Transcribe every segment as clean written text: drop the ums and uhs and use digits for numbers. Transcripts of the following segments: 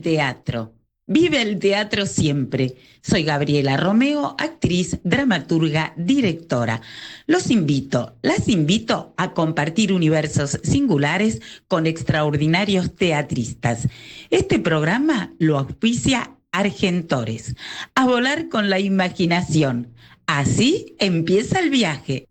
el teatro! Vive el teatro siempre. Soy Gabriela Romeo, actriz, dramaturga, directora. Las invito a compartir universos singulares con extraordinarios teatristas. Este programa lo auspicia Argentores. A volar con la imaginación. Así empieza el viaje.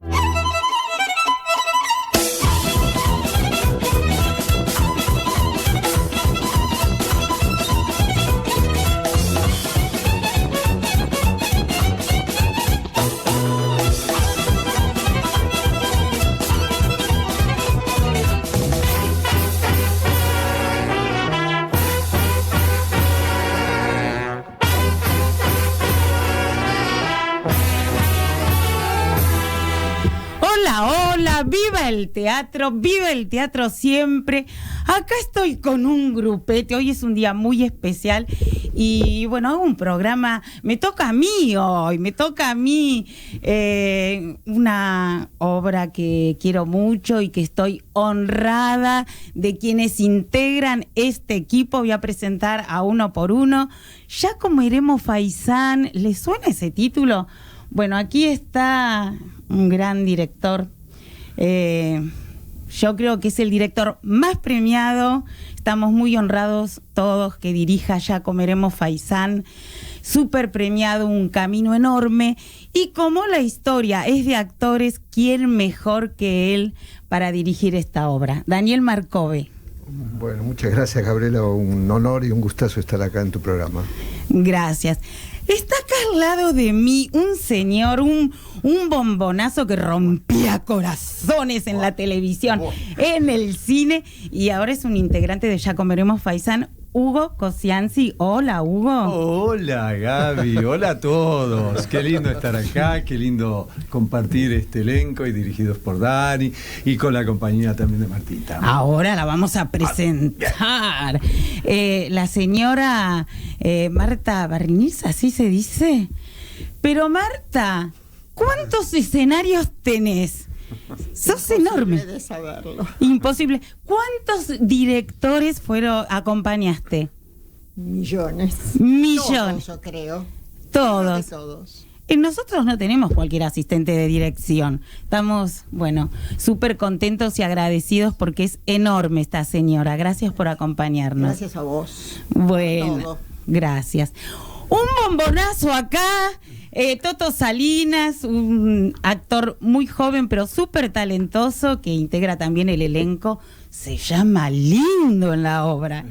Hola, viva el teatro siempre. Acá estoy con un grupete, hoy es un día muy especial y bueno, hago un programa, me toca a mí una obra que quiero mucho y que estoy honrada de quienes integran este equipo. Voy a presentar a uno por uno. Giacomo Eremo Faisán, ¿les suena ese título? Bueno, aquí está un gran director. Yo creo que es el director más premiado. Estamos muy honrados todos que dirija Giacomo Eremo Faisán. Súper premiado, un camino enorme. Y como la historia es de actores, ¿quién mejor que él para dirigir esta obra? Daniel Marcove. Bueno, muchas gracias, Gabriela. Un honor y un gustazo estar acá en tu programa. Gracias. Está acá al lado de mí un señor, un bombonazo que rompía corazones en la televisión, en el cine, y ahora es un integrante de Giacomo Eremo Faisán, Hugo Cosianzi. Hola, Hugo. Hola, Gaby. Hola a todos. Qué lindo estar acá, qué lindo compartir este elenco y dirigidos por Dani y con la compañía también de Martita. Ahora la vamos a presentar. La señora Marta Barniz, ¿así se dice? Pero Marta, ¿cuántos escenarios tenés? Sos enorme. Imposible de saberlo. Imposible. ¿Cuántos directores acompañaste? Millones. Millones. Todos, yo creo. Todos. Todos. Nosotros no tenemos cualquier asistente de dirección. Estamos, súper contentos y agradecidos porque es enorme esta señora. Gracias por acompañarnos. Gracias a vos. Bueno, todo. Gracias. Un bombonazo acá. Toto Salinas, un actor muy joven pero súper talentoso que integra también el elenco. Se llama Lindo en la obra.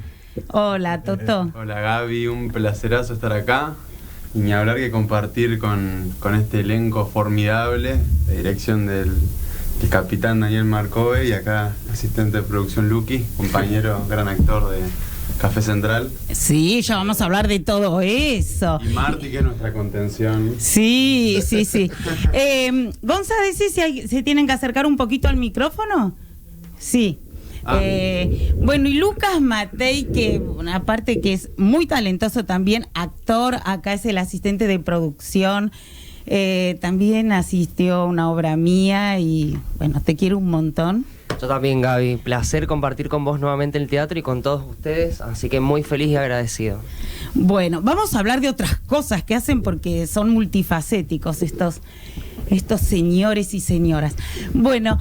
Hola, Toto. Hola, Gaby, un placerazo estar acá. Y ni hablar que compartir con este elenco formidable, de dirección del capitán Daniel Marcove y acá asistente de producción Luqui, compañero, gran actor de Café Central. Sí, ya vamos a hablar de todo eso. Y Marti, que es nuestra contención. Sí. Gonza, ¿decís si se tienen que acercar un poquito al micrófono? Sí. Bueno, y Lucas Matei, que aparte que es muy talentoso también, actor, acá es el asistente de producción, también asistió a una obra mía y bueno, te quiero un montón. Yo también, Gaby, placer compartir con vos nuevamente el teatro y con todos ustedes, así que muy feliz y agradecido. Bueno, vamos a hablar de otras cosas que hacen porque son multifacéticos estos señores y señoras. Bueno,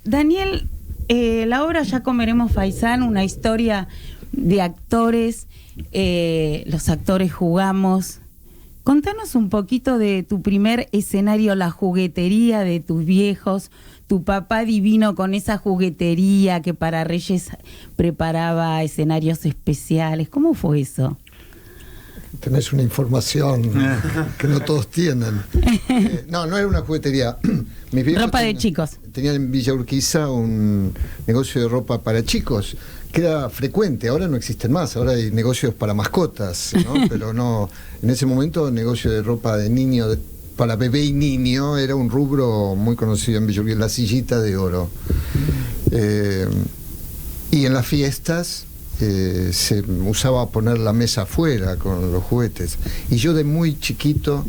Daniel, la obra Giacomo Eremo Faisán, una historia de actores, los actores jugamos. Contanos un poquito de tu primer escenario, la juguetería de tus viejos, tu papá divino con esa juguetería que para Reyes preparaba escenarios especiales. ¿Cómo fue eso? Tenés una información que no todos tienen. No era una juguetería. Mis viejos ropa de chicos. Tenían en Villa Urquiza un negocio de ropa para chicos, que era frecuente. Ahora no existen más, ahora hay negocios para mascotas, ¿no? Pero no, en ese momento el negocio de ropa de niño, para bebé y niño, era un rubro muy conocido en Villa Urquiza, la sillita de oro. Y en las fiestas se usaba poner la mesa afuera con los juguetes. Y yo de muy chiquito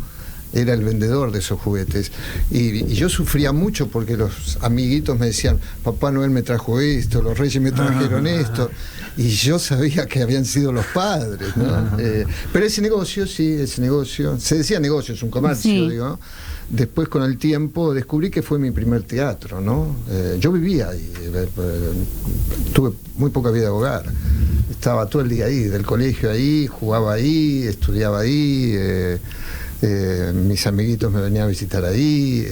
era el vendedor de esos juguetes. Y yo sufría mucho porque los amiguitos me decían, Papá Noel me trajo esto, los Reyes me trajeron esto, y yo sabía que habían sido los padres, ¿no? Pero ese negocio, se decía negocio, es un comercio, digo. Después, con el tiempo, descubrí que fue mi primer teatro, ¿no? Yo vivía ahí, tuve muy poca vida de hogar. Estaba todo el día ahí, del colegio ahí, jugaba ahí, estudiaba ahí. Mis amiguitos me venían a visitar ahí,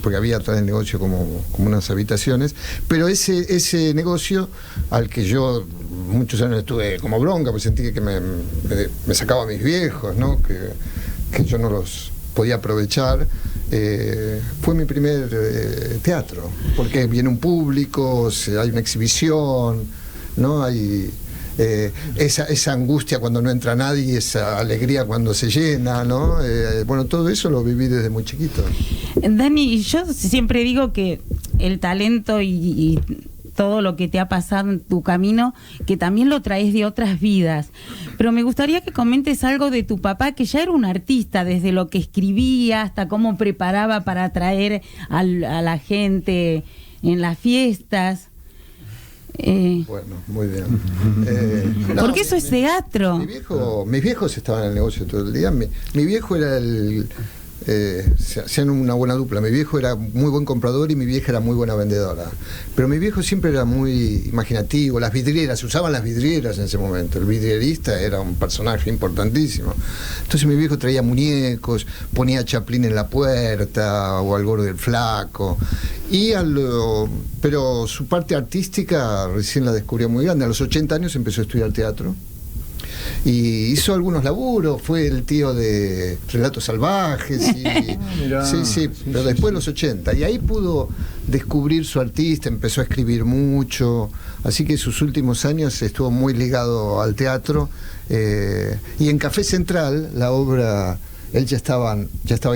porque había atrás del negocio como unas habitaciones, pero ese negocio al que yo muchos años estuve como bronca, pues sentí que me sacaba a mis viejos, ¿no? que yo no los podía aprovechar, fue mi primer teatro, porque viene un público, hay una exhibición, ¿no? Hay esa angustia cuando no entra nadie, esa alegría cuando se llena, ¿no? Bueno, todo eso lo viví desde muy chiquito. Dani, yo siempre digo que el talento y todo lo que te ha pasado en tu camino, que también lo traes de otras vidas, pero me gustaría que comentes algo de tu papá, que ya era un artista, desde lo que escribía hasta cómo preparaba para atraer a la gente en las fiestas. Bueno, muy bien. Porque eso es teatro. Mis viejos estaban en el negocio todo el día. Mi viejo era se hacían una buena dupla. Mi viejo era muy buen comprador y mi vieja era muy buena vendedora. Pero mi viejo siempre era muy imaginativo. Las vidrieras, se usaban las vidrieras en ese momento. El vidrierista era un personaje importantísimo. Entonces mi viejo traía muñecos, ponía a Chaplin en la puerta o al Gordo del Flaco. Pero su parte artística recién la descubrió muy grande. A los 80 años empezó a estudiar teatro y hizo algunos laburos, fue el tío de Relatos Salvajes sí, pero después de los 80, y ahí pudo descubrir su artista, empezó a escribir mucho, así que sus últimos años estuvo muy ligado al teatro, y en Café Central, la obra, él ya estaba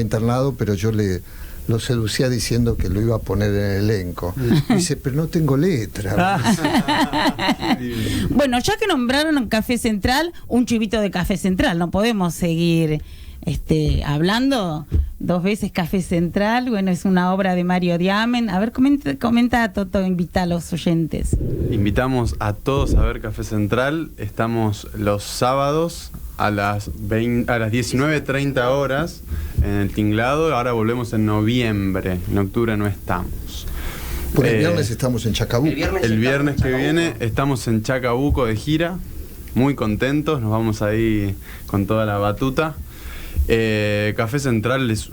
internado, pero yo lo seducía diciendo que lo iba a poner en el elenco. Dice, pero no tengo letra. Bueno, ya que nombraron Café Central, un chivito de Café Central, no podemos seguir hablando dos veces Café Central. Bueno, es una obra de Mario Diamen. A ver, comenta Toto, invita a los oyentes. Invitamos a todos a ver Café Central. Estamos los sábados a las 19:30 horas en el Tinglado. Ahora volvemos en noviembre. En octubre no estamos. Por el viernes estamos en Chacabuco. El viernes que viene estamos en Chacabuco de gira. Muy contentos. Nos vamos ahí con toda la batuta. Café Central es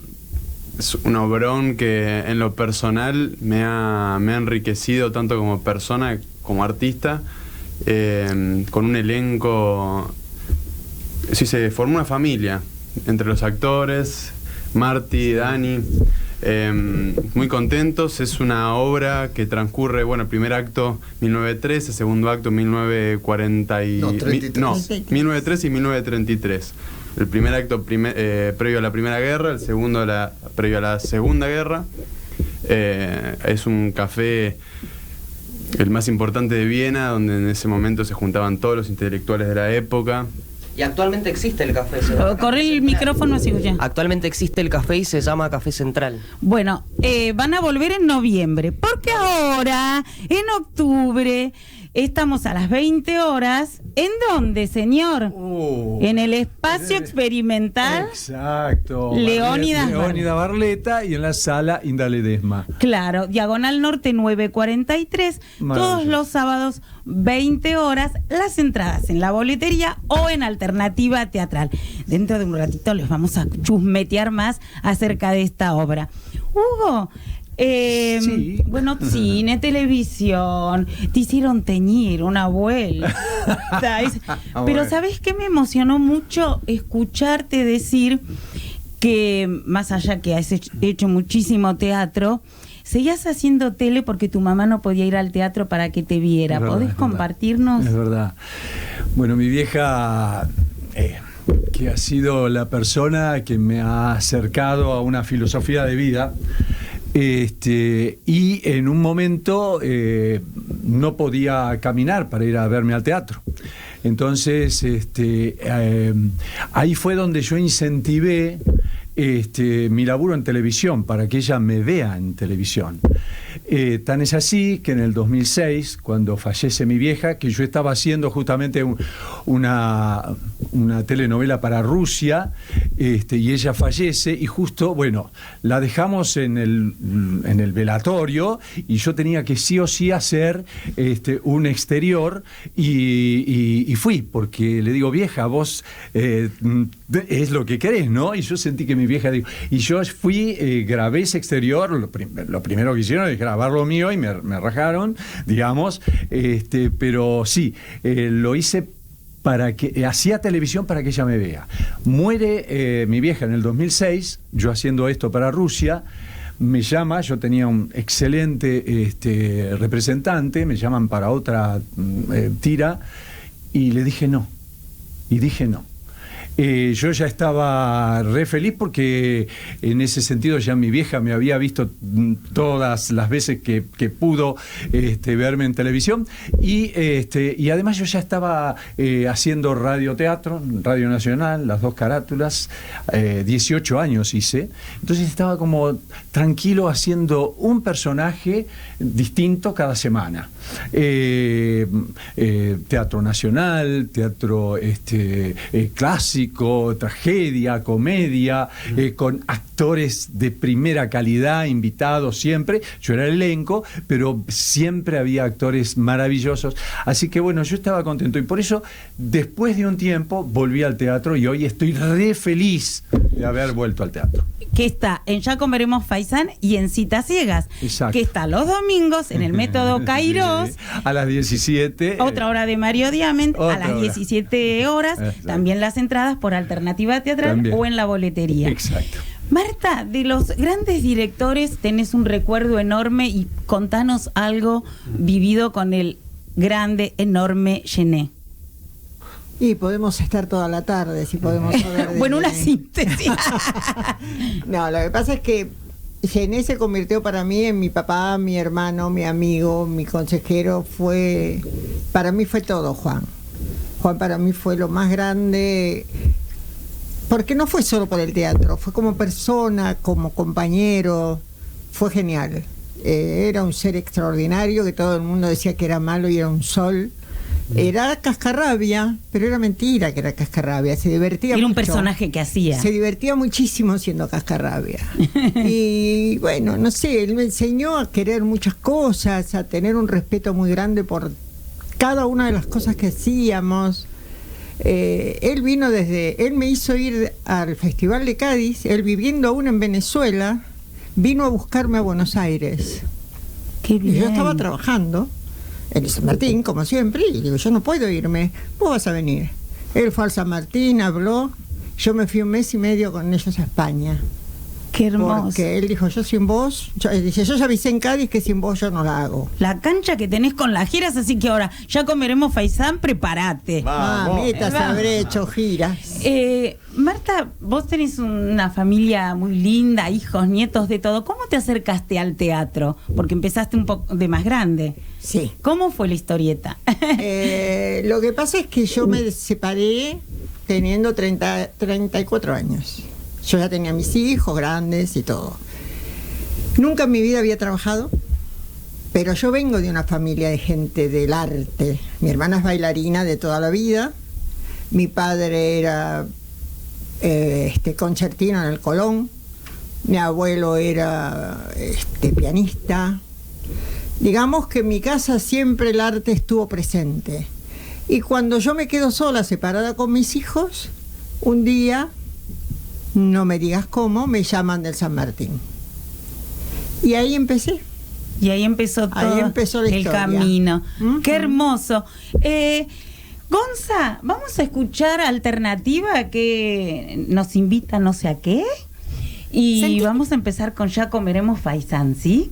un obrón que en lo personal me ha enriquecido tanto como persona como artista, con un elenco. Sí, se formó una familia entre los actores, Marti, Dani, muy contentos. Es una obra que transcurre, el primer acto 1913, segundo acto 1913 y 1933. El primer acto previo a la Primera Guerra, el segundo previo a la Segunda Guerra. Es un café, el más importante de Viena, donde en ese momento se juntaban todos los intelectuales de la época. Y actualmente existe el café. Corre el micrófono así ya. Actualmente existe el café y se llama Café Central. Bueno, van a volver en noviembre, porque ahora, en octubre, estamos a las 20 horas. ¿En dónde, señor? En el espacio experimental. Exacto. Leónidas Barleta, y en la sala Inda Ledesma. Claro, Diagonal Norte 943, todos los sábados 20 horas, las entradas en la boletería o en Alternativa Teatral. Dentro de un ratito les vamos a chusmetear más acerca de esta obra. Hugo, sí. Bueno, cine, televisión, te hicieron teñir una vuelta. Pero ¿sabes qué me emocionó mucho? Escucharte decir que, más allá que has hecho muchísimo teatro, seguías haciendo tele porque tu mamá no podía ir al teatro para que te viera. ¿Podés compartirnos? Es verdad. Bueno, mi vieja, que ha sido la persona que me ha acercado a una filosofía de vida, y en un momento no podía caminar para ir a verme al teatro. Entonces ahí fue donde yo incentivé mi laburo en televisión, para que ella me vea en televisión. Tan es así que en el 2006, cuando fallece mi vieja, que yo estaba haciendo justamente una telenovela para Rusia, y ella fallece, y justo, bueno, la dejamos en el velatorio, y yo tenía que sí o sí hacer un exterior, y fui, porque le digo, vieja, vos es lo que querés, ¿no? Y yo sentí que mi vieja dijo, y yo fui, grabé ese exterior, lo primero que hicieron es grabar lo mío y me rajaron, digamos, pero sí, lo hice para que hacía televisión para que ella me vea. Muere mi vieja en el 2006, yo haciendo esto para Rusia. Me llama, yo tenía un excelente representante, me llaman para otra tira, y le dije no, y dije no. Yo ya estaba re feliz porque en ese sentido ya mi vieja me había visto todas las veces que pudo verme en televisión, y además yo ya estaba haciendo radioteatro, Radio Nacional, las 2 carátulas, 18 años hice, entonces estaba como tranquilo haciendo un personaje distinto cada semana. Teatro nacional, teatro clásico, tragedia, comedia, con actores de primera calidad, invitados siempre. Yo era el elenco, pero siempre había actores maravillosos. Así que bueno, yo estaba contento, y por eso después de un tiempo volví al teatro, y hoy estoy re feliz de haber vuelto al teatro. Que está en Ya Comeremos Faisán y en Citas Ciegas. Exacto. Que está los domingos en el Método Kairos. A las 17. Otra hora de Mario Diamant a las 17 horas. Exacto. También las entradas por Alternativa Teatral También. o en la boletería. Exacto. Marta, de los grandes directores tenés un recuerdo enorme, y contanos algo vivido con el grande, enorme Gené. Y podemos estar toda la tarde, si podemos hablar de... Bueno, una síntesis. No, lo que pasa es que Gené se convirtió para mí en mi papá, mi hermano, mi amigo, mi consejero. Para mí fue todo Juan. Juan para mí fue lo más grande, porque no fue solo por el teatro, fue como persona, como compañero, fue genial. Era un ser extraordinario, que todo el mundo decía que era malo y era un sol. Era cascarrabia, pero era mentira que era cascarrabia. Se divertía Era un mucho. personaje que hacía. Se divertía muchísimo siendo cascarrabia. Y bueno, no sé, él me enseñó a querer muchas cosas, a tener un respeto muy grande por cada una de las cosas que hacíamos. Él me hizo ir al Festival de Cádiz, él viviendo aún en Venezuela, vino a buscarme a Buenos Aires. Qué bien. Y yo estaba trabajando en San Martín, como siempre, y digo, yo no puedo irme, vos vas a venir. Él fue al San Martín, habló, yo me fui 1 mes y medio con ellos a España. Qué hermoso. Porque él dijo, yo sin vos, él dice, yo ya avisé en Cádiz que sin vos yo no la hago. La cancha que tenés con las giras, así que ahora Ya Comeremos Faisán, prepárate. Mamita, se habré hecho giras. Marta, vos tenés una familia muy linda, hijos, nietos, de todo. ¿Cómo te acercaste al teatro? Porque empezaste un poco de más grande. Sí. ¿Cómo fue la historieta? Lo que pasa es que yo me separé teniendo 34 años. Yo ya tenía mis hijos grandes y todo. Nunca en mi vida había trabajado, pero yo vengo de una familia de gente del arte. Mi hermana es bailarina de toda la vida. Mi padre era concertino en el Colón. Mi abuelo era pianista. Digamos que en mi casa siempre el arte estuvo presente. Y cuando yo me quedo sola, separada con mis hijos, un día, no me digas cómo, me llaman del San Martín. Y ahí empecé. Y ahí empezó todo Ahí empezó la el historia. camino. Ujú. Qué hermoso. Gonza, vamos a escuchar Alternativa, que nos invita no sé a qué. Y vamos a empezar con Ya Comeremos Faisán, ¿sí?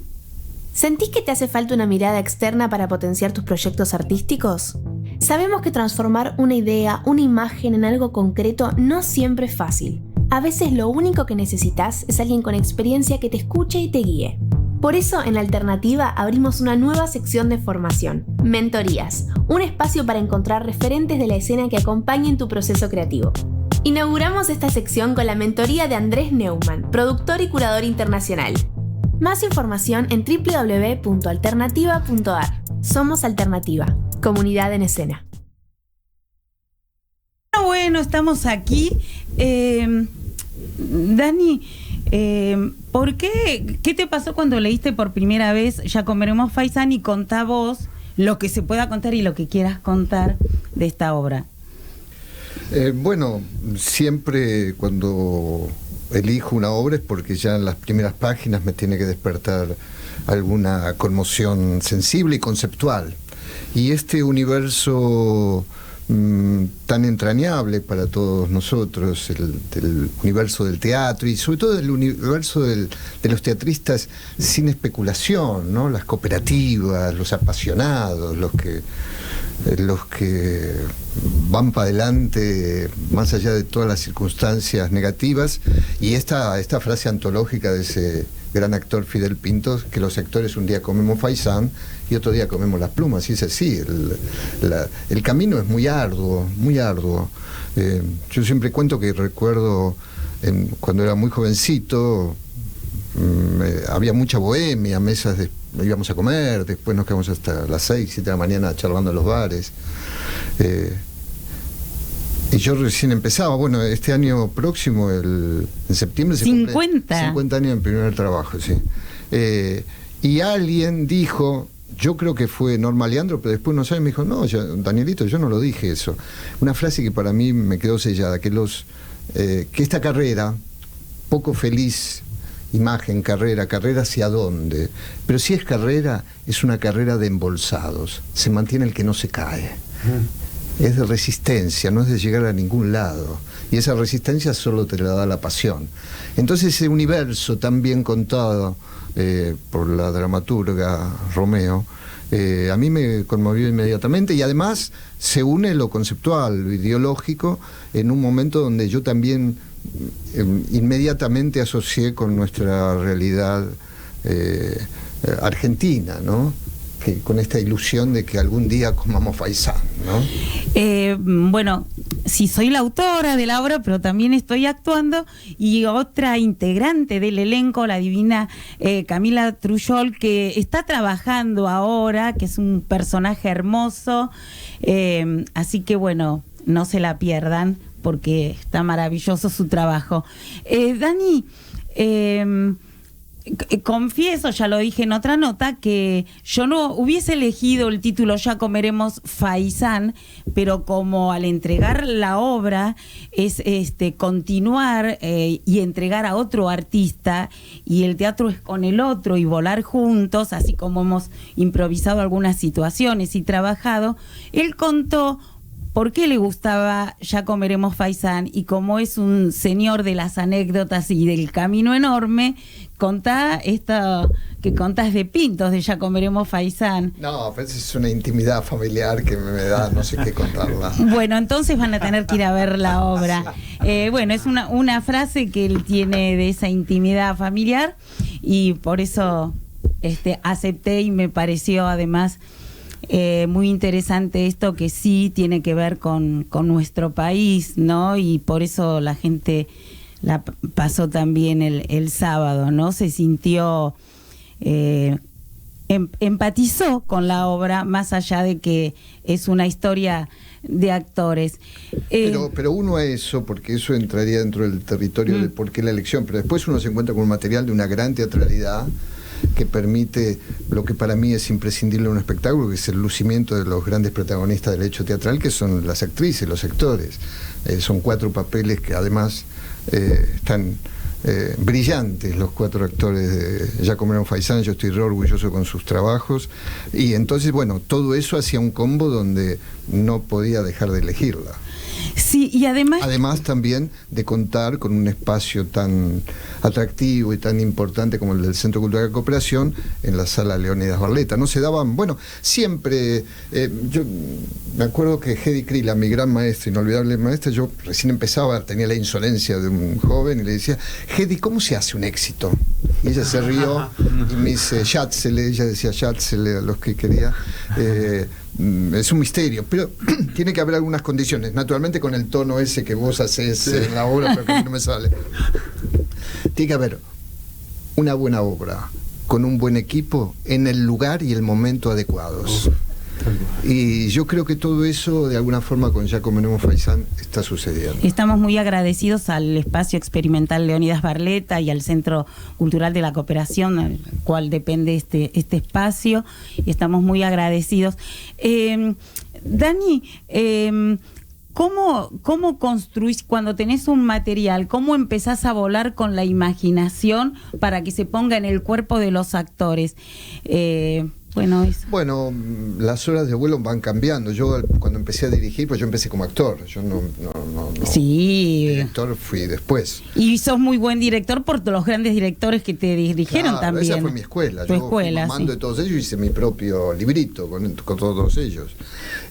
¿Sentís que te hace falta una mirada externa para potenciar tus proyectos artísticos? Sabemos que transformar una idea, una imagen en algo concreto no siempre es fácil. A veces lo único que necesitas es alguien con experiencia que te escuche y te guíe. Por eso en Alternativa abrimos una nueva sección de formación, Mentorías, un espacio para encontrar referentes de la escena que acompañen tu proceso creativo. Inauguramos esta sección con la mentoría de Andrés Neumann, productor y curador internacional. Más información en www.alternativa.ar. Somos Alternativa, comunidad en escena. Bueno, estamos aquí. Dani, ¿por qué? ¿Qué te pasó cuando leíste por primera vez Ya comeremos Faisán? Y contá vos lo que se pueda contar y lo que quieras contar de esta obra. Bueno, siempre cuando elijo una obra es porque ya en las primeras páginas me tiene que despertar alguna conmoción sensible y conceptual. Y este universo tan entrañable para todos nosotros, el universo del teatro y sobre todo el universo de los teatristas sin especulación, ¿no? Las cooperativas, los apasionados, los que van para adelante más allá de todas las circunstancias negativas. Y esta frase antológica de ese gran actor Fidel Pintos, que los actores un día comemos faisán y otro día comemos las plumas, y es así, el camino es muy arduo, muy arduo. Yo siempre cuento que recuerdo cuando era muy jovencito, había mucha bohemia, mesas íbamos a comer, después nos quedamos hasta las 6, 7 de la mañana charlando en los bares. Y yo recién empezaba, bueno, este año próximo, en septiembre, se cumple 50 años en primer trabajo, sí. Y alguien dijo, yo creo que fue Norma Leandro, pero después unos años me dijo, no, Danielito, yo no lo dije eso. Una frase que para mí me quedó sellada, que esta carrera, poco feliz, imagen, carrera hacia dónde, pero si es carrera, es una carrera de embolsados, se mantiene el que no se cae. Es de resistencia, no es de llegar a ningún lado. Y esa resistencia solo te la da la pasión. Entonces ese universo tan bien contado por la dramaturga Romeo, a mí me conmovió inmediatamente, y además se une lo conceptual, lo ideológico, en un momento donde yo también inmediatamente asocié con nuestra realidad argentina, ¿no? Con esta ilusión de que algún día comamos faisán, ¿no? Bueno, sí, soy la autora de la obra, pero también estoy actuando, y otra integrante del elenco, la divina Camila Trullol, que está trabajando ahora, que es un personaje hermoso, así que bueno, no se la pierdan, porque está maravilloso su trabajo. Dani, confieso, ya lo dije en otra nota, que yo no hubiese elegido el título Ya comeremos faisán, pero como al entregar la obra es continuar y entregar a otro artista, y el teatro es con el otro y volar juntos, así como hemos improvisado algunas situaciones y trabajado, él contó por qué le gustaba Ya comeremos faisán, y como es un señor de las anécdotas y del camino enorme, contá esto que contás de Pintos, de Ya comeremos faisán. No, pues es una intimidad familiar que me da, no sé qué contarla. Bueno, entonces van a tener que ir a ver la obra. Bueno, es una frase que él tiene de esa intimidad familiar, y por eso acepté, y me pareció además muy interesante esto, que sí tiene que ver con nuestro país, ¿no? Y por eso la gente la pasó también el sábado, ¿no? Se sintió, empatizó con la obra, más allá de que es una historia de actores. Pero uno a eso, porque eso entraría dentro del territorio de por qué la elección, pero después uno se encuentra con un material de una gran teatralidad que permite lo que para mí es imprescindible en un espectáculo, que es el lucimiento de los grandes protagonistas del hecho teatral, que son las actrices, los actores. Son 4 papeles que además están brillantes, los 4 actores de Ya comeremos faisán. Yo estoy re orgulloso con sus trabajos, y entonces, bueno, todo eso hacía un combo donde no podía dejar de elegirla. Sí, y además también de contar con un espacio tan atractivo y tan importante como el del Centro Cultural de Cooperación en la Sala Leónidas Barleta. No se daban, bueno, siempre, yo me acuerdo que Hedy Krila, mi gran maestra, inolvidable maestra, yo recién empezaba, tenía la insolencia de un joven y le decía, Hedy, ¿cómo se hace un éxito? Y ella se rió y me dice, Schätzele, ella decía Schätzele a los que quería, es un misterio, pero tiene que haber algunas condiciones. Naturalmente con el tono ese que vos haces en la obra, pero que a mí no me sale. Tiene que haber una buena obra, con un buen equipo, en el lugar y el momento adecuados. Y yo creo que todo eso, de alguna forma, con Giacomo Faisán está sucediendo. Estamos muy agradecidos al Espacio Experimental Leonidas Barletta y al Centro Cultural de la Cooperación, al cual depende este espacio, y estamos muy agradecidos. Dani, ¿cómo construís cuando tenés un material? ¿Cómo empezás a volar con la imaginación para que se ponga en el cuerpo de los actores? Bueno, las horas de vuelo van cambiando. Yo cuando empecé a dirigir, pues yo empecé como actor. Yo no sí. Director fui después. Y sos muy buen director por los grandes directores que te dirigieron también. Esa fue mi escuela. Tu escuela, fui mamando de todos ellos, hice mi propio librito con todos ellos.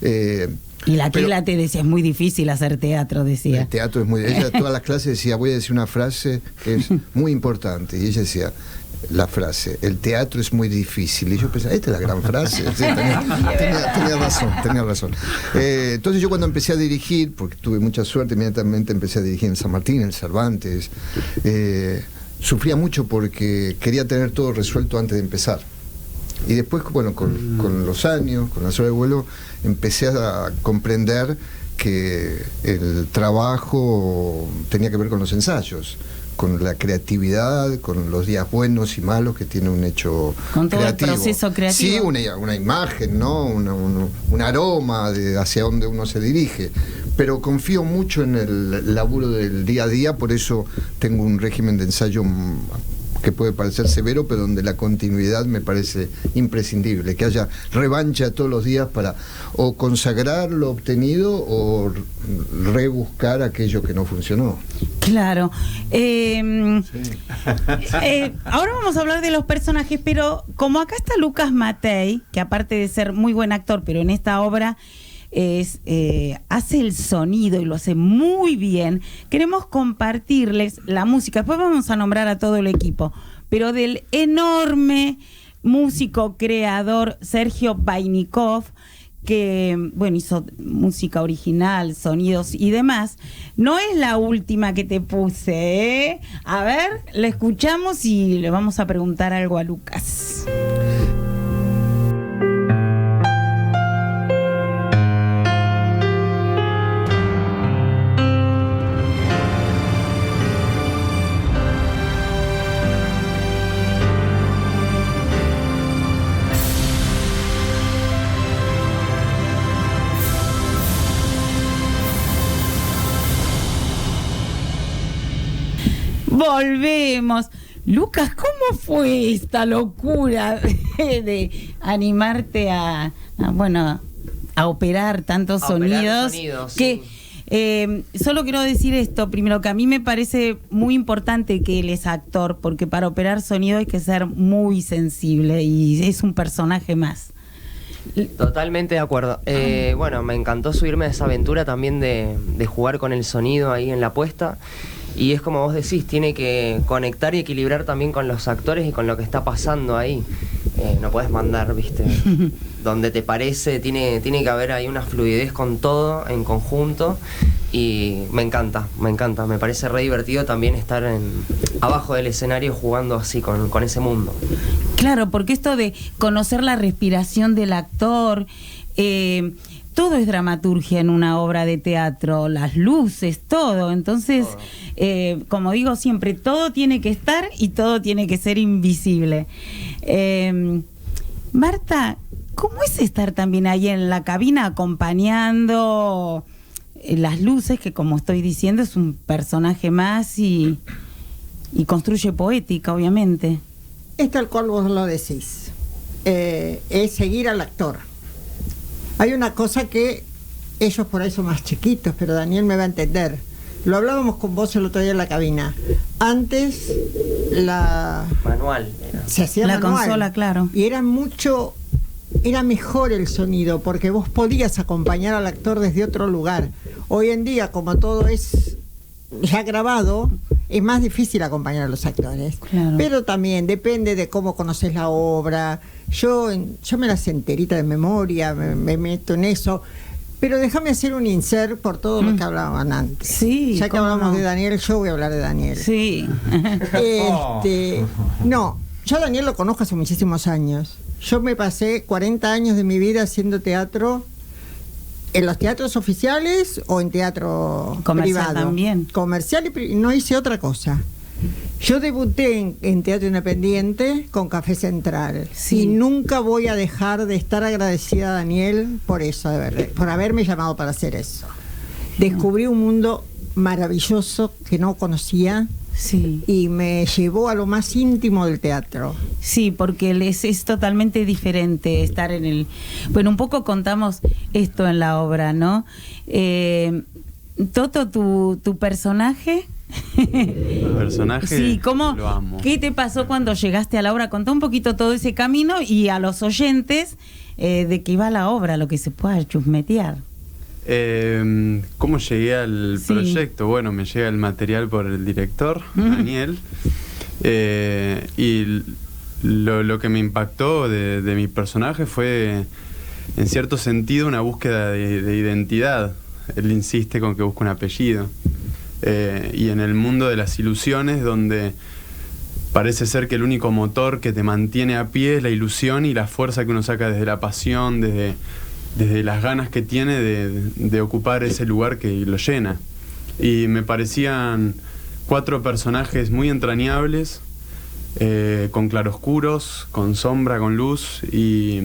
Y la Tila te decía, es muy difícil hacer teatro, decía. El teatro es muy... Ella todas las clases decía, voy a decir una frase que es muy importante. Y ella decía... La frase, el teatro es muy difícil. Y yo pensaba, esta es la gran frase. Sí, tenía razón. Entonces yo cuando empecé a dirigir, porque tuve mucha suerte, inmediatamente empecé a dirigir en San Martín, en Cervantes, sufría mucho porque quería tener todo resuelto antes de empezar. Y después, bueno, con los años, con las horas de vuelo, empecé a comprender que el trabajo tenía que ver con los ensayos, con la creatividad, con los días buenos y malos que tiene un hecho con todo creativo. El proceso creativo. Sí, una imagen, ¿no? Un aroma de hacia dónde uno se dirige. Pero confío mucho en el laburo del día a día, por eso tengo un régimen de ensayo que puede parecer severo, pero donde la continuidad me parece imprescindible, que haya revancha todos los días para o consagrar lo obtenido o rebuscar aquello que no funcionó. Claro. Ahora vamos a hablar de los personajes, pero como acá está Lucas Matei, que aparte de ser muy buen actor, pero en esta obra hace el sonido y lo hace muy bien, queremos compartirles la música. Después vamos a nombrar a todo el equipo, pero del enorme músico creador Sergio Vainikov, que bueno, hizo música original, sonidos y demás. No es la última que te puse, ¿eh? A ver, la escuchamos y le vamos a preguntar algo a Lucas. Volvemos. Lucas, ¿cómo fue esta locura de animarte a operar tantos sonidos? Que solo quiero decir esto, primero, que a mí me parece muy importante que él es actor, porque para operar sonido hay que ser muy sensible y es un personaje más. Totalmente de acuerdo. Bueno, me encantó subirme a esa aventura también de jugar con el sonido ahí en la puesta. Y es como vos decís, tiene que conectar y equilibrar también con los actores y con lo que está pasando ahí. No puedes mandar, ¿viste? Donde te parece, tiene que haber ahí una fluidez con todo en conjunto. Y me encanta, me parece re divertido también estar abajo del escenario jugando así con ese mundo. Claro, porque esto de conocer la respiración del actor, todo es dramaturgia en una obra de teatro, las luces, todo. Entonces, como digo siempre, todo tiene que estar y todo tiene que ser invisible. Marta, ¿cómo es estar también ahí en la cabina acompañando las luces, que como estoy diciendo es un personaje más y construye poética, obviamente? Es tal cual vos lo decís. Es seguir al actor. Hay una cosa que ellos por ahí son más chiquitos, pero Daniel me va a entender. Lo hablábamos con vos el otro día en la cabina. Antes manual se hacía la manual, consola, claro. Y era mejor el sonido, porque vos podías acompañar al actor desde otro lugar. Hoy en día, como todo es ya grabado, es más difícil acompañar a los actores. Claro. Pero también depende de cómo conoces la obra. Yo me la sé enterita de memoria, me meto en eso. Pero déjame hacer un insert por todo lo que hablaban antes. Sí, ya que cómo hablamos no. de Daniel, yo voy a hablar de Daniel. Sí. No, yo a Daniel lo conozco hace muchísimos años. Yo me pasé 40 años de mi vida haciendo teatro en los teatros oficiales o en teatro Comercial privado. también. Comercial y no hice otra cosa. Yo debuté en teatro independiente con Café Central. Sí. Y nunca voy a dejar de estar agradecida a Daniel por eso, de verdad, por haberme llamado para hacer eso. Descubrí un mundo maravilloso que no conocía. Sí. Y me llevó a lo más íntimo del teatro. Sí, porque es totalmente diferente estar en el... Bueno, un poco contamos esto en la obra, ¿no? Toto, tu personaje... El personaje Sí, ¿cómo, lo amo. ¿qué te pasó cuando llegaste a la obra? Contá un poquito todo ese camino y a los oyentes de qué iba la obra, lo que se pueda chusmetear. ¿Cómo llegué al Sí. proyecto? Bueno, me llega el material por el director, Ujú. Daniel, y lo que me impactó de mi personaje fue, en cierto sentido, una búsqueda de identidad. Él insiste con que busca un apellido. Y en el mundo de las ilusiones, donde parece ser que el único motor que te mantiene a pie es la ilusión y la fuerza que uno saca desde la pasión, desde las ganas que tiene de ocupar ese lugar que lo llena. Y me parecían 4 personajes muy entrañables, con claroscuros, con sombra, con luz, y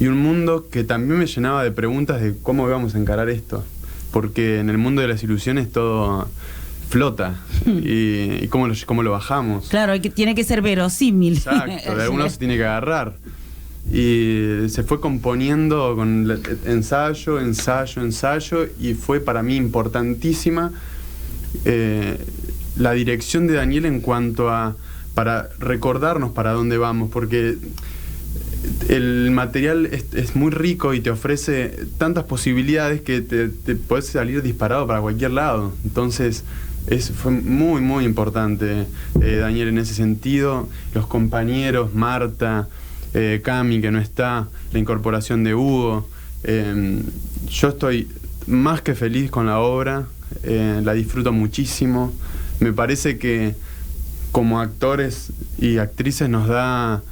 un mundo que también me llenaba de preguntas de cómo íbamos a encarar esto. Porque en el mundo de las ilusiones todo flota. Y cómo lo bajamos. Claro, tiene que ser verosímil. Exacto, de algunos se tiene que agarrar. Y se fue componiendo con ensayo, y fue para mí importantísima la dirección de Daniel en cuanto a para recordarnos para dónde vamos, porque el material es muy rico y te ofrece tantas posibilidades que te puedes salir disparado para cualquier lado. Entonces fue muy muy importante Daniel en ese sentido, los compañeros, Marta, Cami, que no está, la incorporación de Hugo. Yo estoy más que feliz con la obra, la disfruto muchísimo. Me parece que como actores y actrices nos da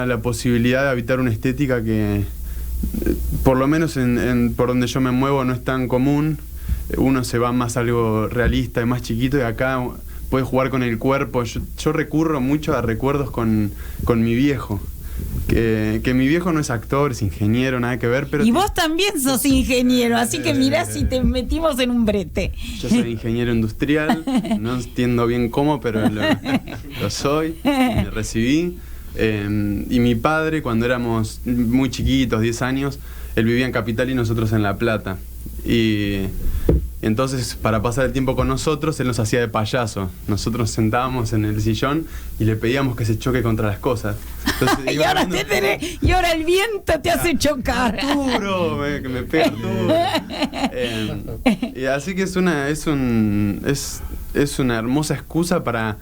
la posibilidad de habitar una estética que, por lo menos por donde yo me muevo, no es tan común. Uno se va más a algo realista y más chiquito, y acá puede jugar con el cuerpo. Yo recurro mucho a recuerdos con mi viejo. Que mi viejo no es actor, es ingeniero, nada que ver, pero... Y vos también sos ingeniero, así que mirá si te metimos en un brete. Yo soy ingeniero industrial, no entiendo bien cómo, pero lo soy, me recibí. Y mi padre, cuando éramos muy chiquitos, 10 años, él vivía en Capital y nosotros en La Plata. Y entonces, para pasar el tiempo con nosotros, él nos hacía de payaso. Nosotros nos sentábamos en el sillón y le pedíamos que se choque contra las cosas. Entonces, y ahora el viento te hace chocar. Arturo, que me pega Arturo. Y así que es una hermosa excusa para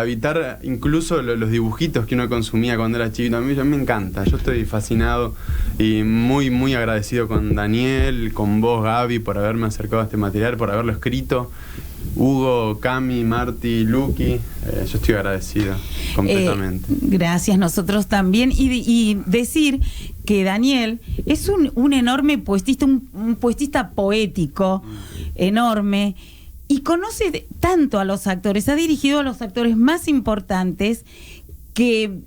evitar incluso los dibujitos que uno consumía cuando era chiquito. A mí me encanta, yo estoy fascinado y muy muy agradecido con Daniel, con vos, Gaby, por haberme acercado a este material, por haberlo escrito. Hugo, Cami, Marti, Luqui, yo estoy agradecido completamente. Gracias, nosotros también. Y decir que Daniel es un enorme puestista, un puestista poético, enorme, y conoce tanto a los actores, ha dirigido a los actores más importantes, que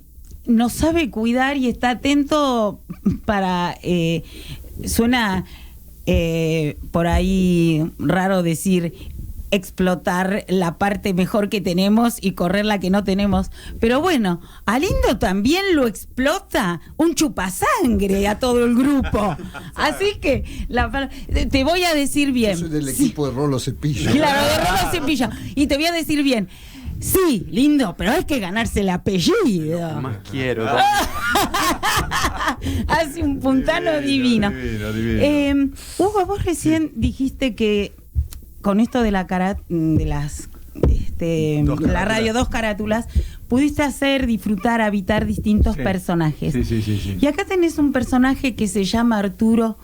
nos sabe cuidar y está atento para... suena por ahí raro decir explotar la parte mejor que tenemos y correr la que no tenemos, pero bueno, a Lindo también lo explota un chupasangre a todo el grupo, así que te voy a decir bien. Yo soy del equipo de Rolo Cepillo. Claro, de Rolo Cepillo, y te voy a decir bien. Sí, Lindo, pero hay que ganarse el apellido. Lo que más quiero. Hace un puntano divino. Divino. Hugo, vos recién dijiste que con esto de las la radio Dos Carátulas, pudiste hacer, disfrutar, habitar distintos personajes. Sí. Y acá tenés un personaje que se llama Arturo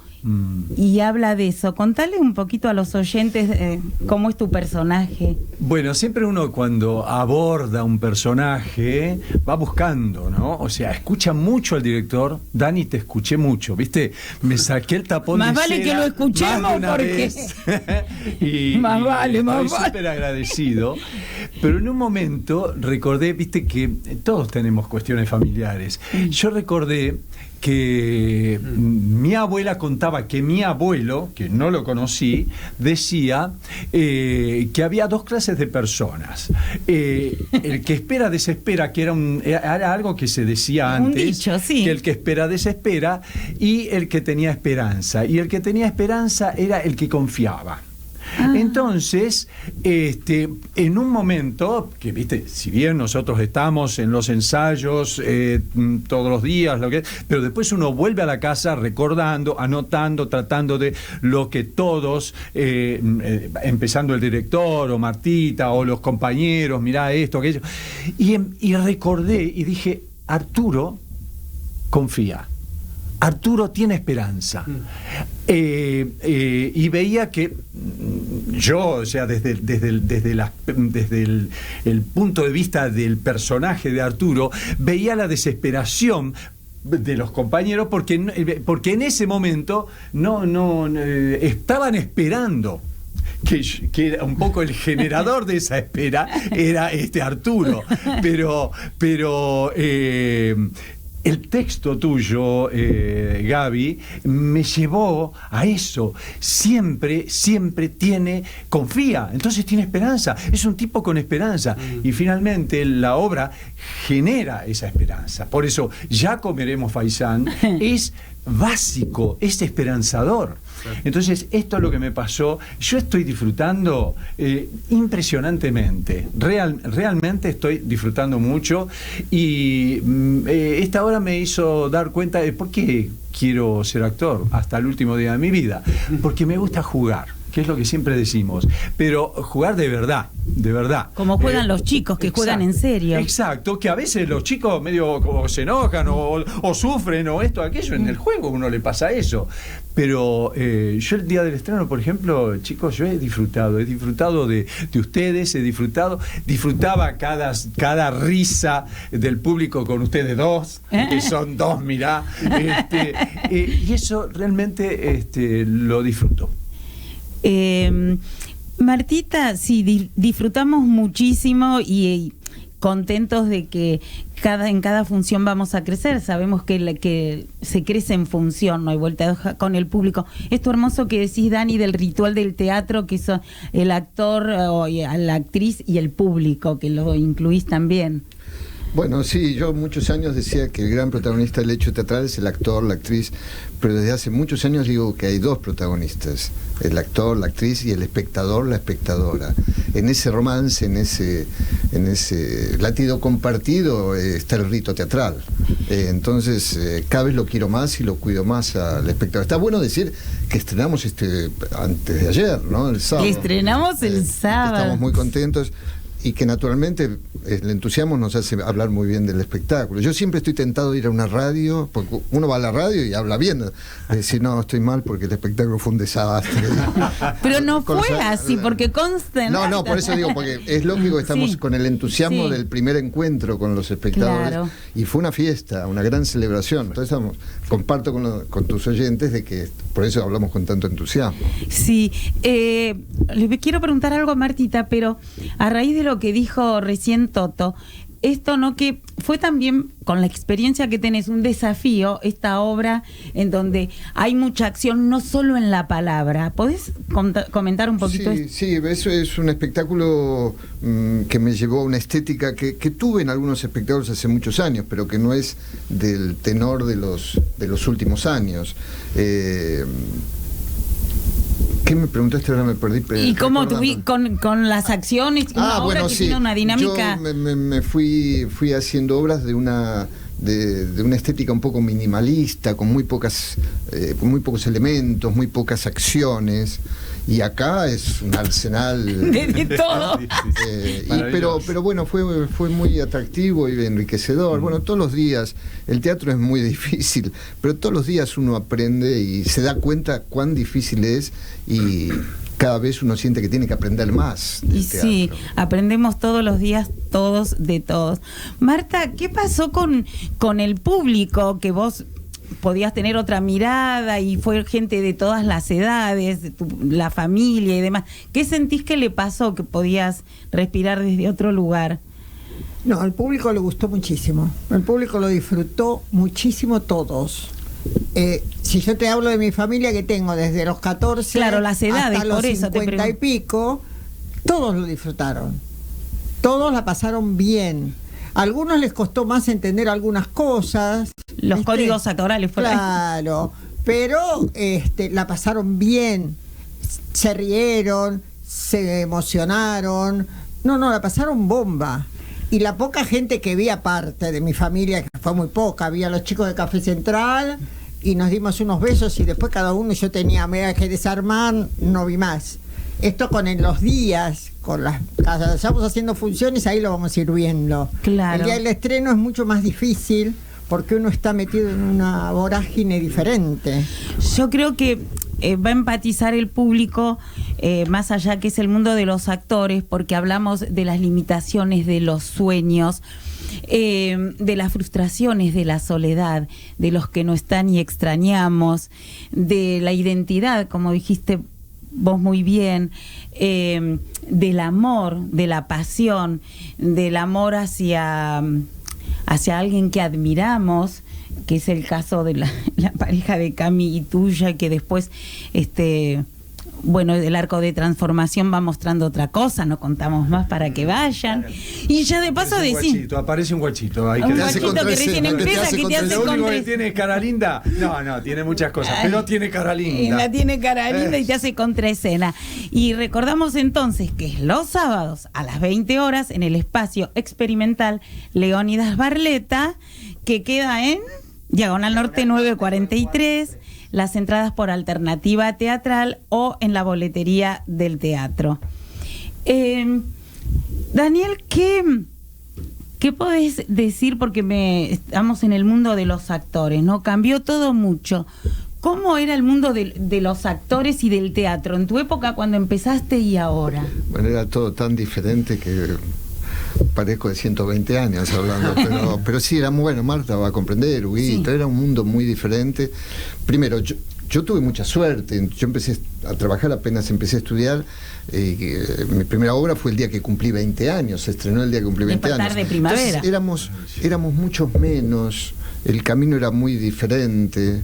y habla de eso. Contale un poquito a los oyentes cómo es tu personaje. Bueno, siempre uno cuando aborda un personaje va buscando, ¿no? O sea, escucha mucho al director. Dani, te escuché mucho, ¿viste? Me saqué el tapón más de vale cera que lo escuchemos más de una porque vez. y Estoy súper agradecido. Pero en un momento recordé, viste, que todos tenemos cuestiones familiares. Yo recordé que mi abuela contaba que mi abuelo, que no lo conocí, decía que había dos clases de personas. El que espera desespera, que era algo que se decía antes, un dicho, sí. que el que espera desespera, y el que tenía esperanza. Y el que tenía esperanza era el que confiaba. Entonces, en un momento, que viste, si bien nosotros estamos en los ensayos todos los días, pero después uno vuelve a la casa recordando, anotando, tratando de lo que todos, empezando el director o Martita o los compañeros, mirá esto, aquello, y recordé y dije, Arturo confía. Arturo tiene esperanza. Y veía que yo, o sea, desde el punto de vista del personaje de Arturo, veía la desesperación de los compañeros porque en ese momento no estaban esperando. Que era un poco el generador de esa espera, era Arturo. Pero el texto tuyo, Gaby, me llevó a eso. Siempre confía, entonces tiene esperanza. Es un tipo con esperanza. Y finalmente la obra genera esa esperanza. Por eso, Ya comeremos faisán es básico, es esperanzador. Entonces, esto es lo que me pasó. Yo estoy disfrutando impresionantemente. Realmente estoy disfrutando mucho. Y esta obra me hizo dar cuenta de por qué quiero ser actor hasta el último día de mi vida. Porque me gusta jugar, que es lo que siempre decimos. Pero jugar de verdad. Como juegan los chicos, que juegan en serio. Exacto, que a veces los chicos medio como se enojan o sufren o esto, aquello. En el juego uno le pasa eso. Pero yo el día del estreno, por ejemplo, chicos, yo he disfrutado de ustedes, disfrutaba cada risa del público con ustedes dos, que son dos, mirá. Y eso realmente lo disfruto. Martita, sí, disfrutamos muchísimo y contentos de que en cada función vamos a crecer. Sabemos que se crece en función, no hay vuelta de hoja con el público. Esto hermoso que decís, Dani, del ritual del teatro, que son el actor, la actriz y el público, que lo incluís también. Bueno, sí, yo muchos años decía que el gran protagonista del hecho teatral es el actor, la actriz, pero desde hace muchos años digo que hay dos protagonistas, el actor, la actriz y el espectador, la espectadora. En ese romance, en ese latido compartido está el rito teatral. Entonces, cada vez lo quiero más y lo cuido más al espectador. Está bueno decir que estrenamos antes de ayer, ¿no? El sábado. Estrenamos el sábado. Estamos muy contentos. Y que naturalmente el entusiasmo nos hace hablar muy bien del espectáculo. Yo siempre estoy tentado de ir a una radio, porque uno va a la radio y habla bien, de decir, no, estoy mal porque el espectáculo fue un desastre. Pero no fue así, porque consta. No, por eso digo, porque es lógico que estamos con el entusiasmo del primer encuentro con los espectadores. Claro. Y fue una fiesta, una gran celebración. Entonces comparto con tus oyentes de que por eso hablamos con tanto entusiasmo. Sí, le quiero preguntar algo a Martita, pero a raíz de lo que dijo recién Toto, esto no que fue también con la experiencia que tenés un desafío, esta obra en donde hay mucha acción, no solo en la palabra. ¿Podés comentar un poquito esto? Sí, eso es un espectáculo que me llevó a una estética que tuve en algunos espectáculos hace muchos años, pero que no es del tenor de los últimos años. ¿Qué me preguntaste? Ahora me perdí. ¿Y cómo con las acciones? Una obra que tiene una dinámica. Yo me fui haciendo obras de una estética un poco minimalista, con muy pocos elementos, muy pocas acciones, y acá es un arsenal De todo. pero bueno, fue muy atractivo y enriquecedor. Bueno, todos los días, el teatro es muy difícil, pero todos los días uno aprende y se da cuenta cuán difícil es, y cada vez uno siente que tiene que aprender más del Y teatro. sí, aprendemos todos los días, todos de todos. Marta, ¿qué pasó con el público? Que vos podías tener otra mirada y fue gente de todas las edades, la familia y demás. ¿Qué sentís que le pasó, que podías respirar desde otro lugar? No, al público le gustó muchísimo. El público lo disfrutó muchísimo todos. Si yo te hablo de mi familia, que tengo desde los 14 Claro, las edades, hasta los por eso te 50 y pico, todos lo disfrutaron. Todos la pasaron bien. A algunos les costó más entender algunas cosas. Los códigos actorales fueron. Claro, pero la pasaron bien. Se rieron, se emocionaron. No, la pasaron bomba. Y la poca gente que vi aparte de mi familia, que fue muy poca, había los chicos de Café Central y nos dimos unos besos y después cada uno, yo tenía que desarmar, no vi más. Esto con los días, cuando estamos haciendo funciones, ahí lo vamos a ir viendo. Claro. El día del estreno es mucho más difícil porque uno está metido en una vorágine diferente. Yo creo que va a empatizar el público más allá que es el mundo de los actores, porque hablamos de las limitaciones, de los sueños, de las frustraciones, de la soledad, de los que no están y extrañamos, de la identidad, como dijiste vos muy bien, del amor, de la pasión, del amor hacia alguien que admiramos, que es el caso de la pareja de Cami y tuya, que después bueno, el arco de transformación va mostrando otra cosa, no contamos más para que vayan. Y ya de paso decir, aparece un guachito. Hay un que guachito que recién empieza, que te hace Lo único con que tiene es cara linda. No, tiene muchas cosas, pero tiene cara linda. La tiene cara linda y te hace contraescena. Y recordamos entonces que es los sábados a las 20 horas en el espacio experimental Leónidas Barleta, que queda en Diagonal Norte 943. Las entradas por Alternativa Teatral o en la boletería del teatro. Daniel, ¿qué podés decir? Porque estamos en el mundo de los actores, ¿no? Cambió todo mucho. ¿Cómo era el mundo de los actores y del teatro en tu época cuando empezaste y ahora? Bueno, era todo tan diferente que parezco de 120 años hablando, pero sí era muy bueno. Marta va a comprender, Huguito, sí. Era un mundo muy diferente. Primero, yo tuve mucha suerte. Yo empecé a trabajar apenas empecé a estudiar. Mi primera obra fue el día que cumplí 20 años, se estrenó el día que cumplí 20 años. De primavera. Entonces, éramos muchos menos, el camino era muy diferente.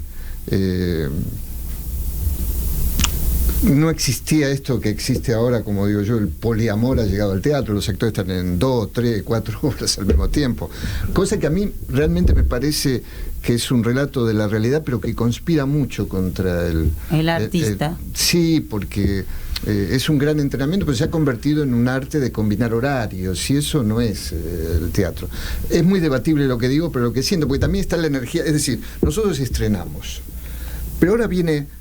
No existía esto que existe ahora, como digo yo, el poliamor ha llegado al teatro, los actores están en 2, 3, 4 obras al mismo tiempo, cosa que a mí realmente me parece que es un relato de la realidad, pero que conspira mucho contra el artista. Sí, porque es un gran entrenamiento, pero se ha convertido en un arte de combinar horarios, y eso no es el teatro. Es muy debatible lo que digo, pero lo que siento, porque también está la energía, es decir, nosotros estrenamos, pero ahora viene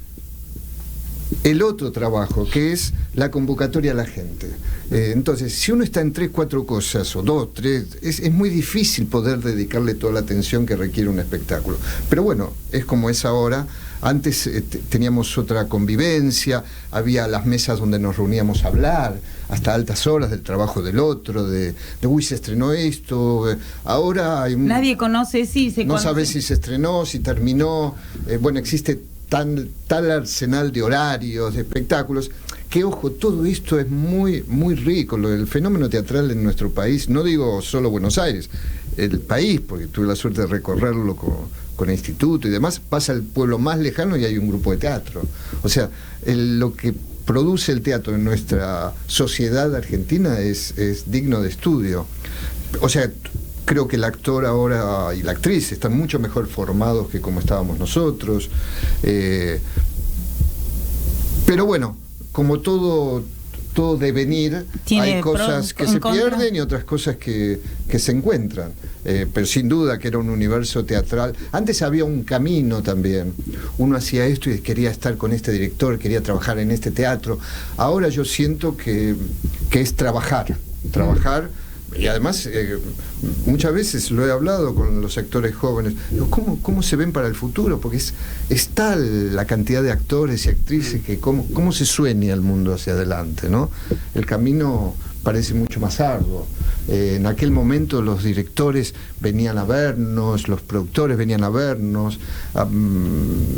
el otro trabajo, que es la convocatoria a la gente. Entonces, si uno está en 3, 4 cosas, o 2, 3, es muy difícil poder dedicarle toda la atención que requiere un espectáculo. Pero bueno, es como es ahora. Antes teníamos otra convivencia, había las mesas donde nos reuníamos a hablar hasta altas horas del trabajo del otro, de uy, se estrenó esto. Ahora hay nadie conoce, no sabe si se estrenó, si terminó. Bueno, existe tal arsenal de horarios, de espectáculos, que ojo, todo esto es muy, muy rico. El fenómeno teatral en nuestro país, no digo solo Buenos Aires, el país, porque tuve la suerte de recorrerlo con el instituto y demás, pasa al pueblo más lejano y hay un grupo de teatro. O sea, lo que produce el teatro en nuestra sociedad argentina es digno de estudio. O sea, creo que el actor ahora y la actriz están mucho mejor formados que como estábamos nosotros. Pero bueno, como todo, todo devenir, Tiene hay cosas que en se contra. pierden y otras cosas que se encuentran. Pero sin duda que era un universo teatral. Antes había un camino también. Uno hacía esto y quería estar con este director, quería trabajar en este teatro. Ahora yo siento que es trabajar. Y además, muchas veces lo he hablado con los actores jóvenes, digo, ¿cómo se ven para el futuro? Porque es tal la cantidad de actores y actrices que cómo se sueña el mundo hacia adelante, ¿no? El camino parece mucho más arduo. En aquel momento los directores venían a vernos, los productores venían a vernos,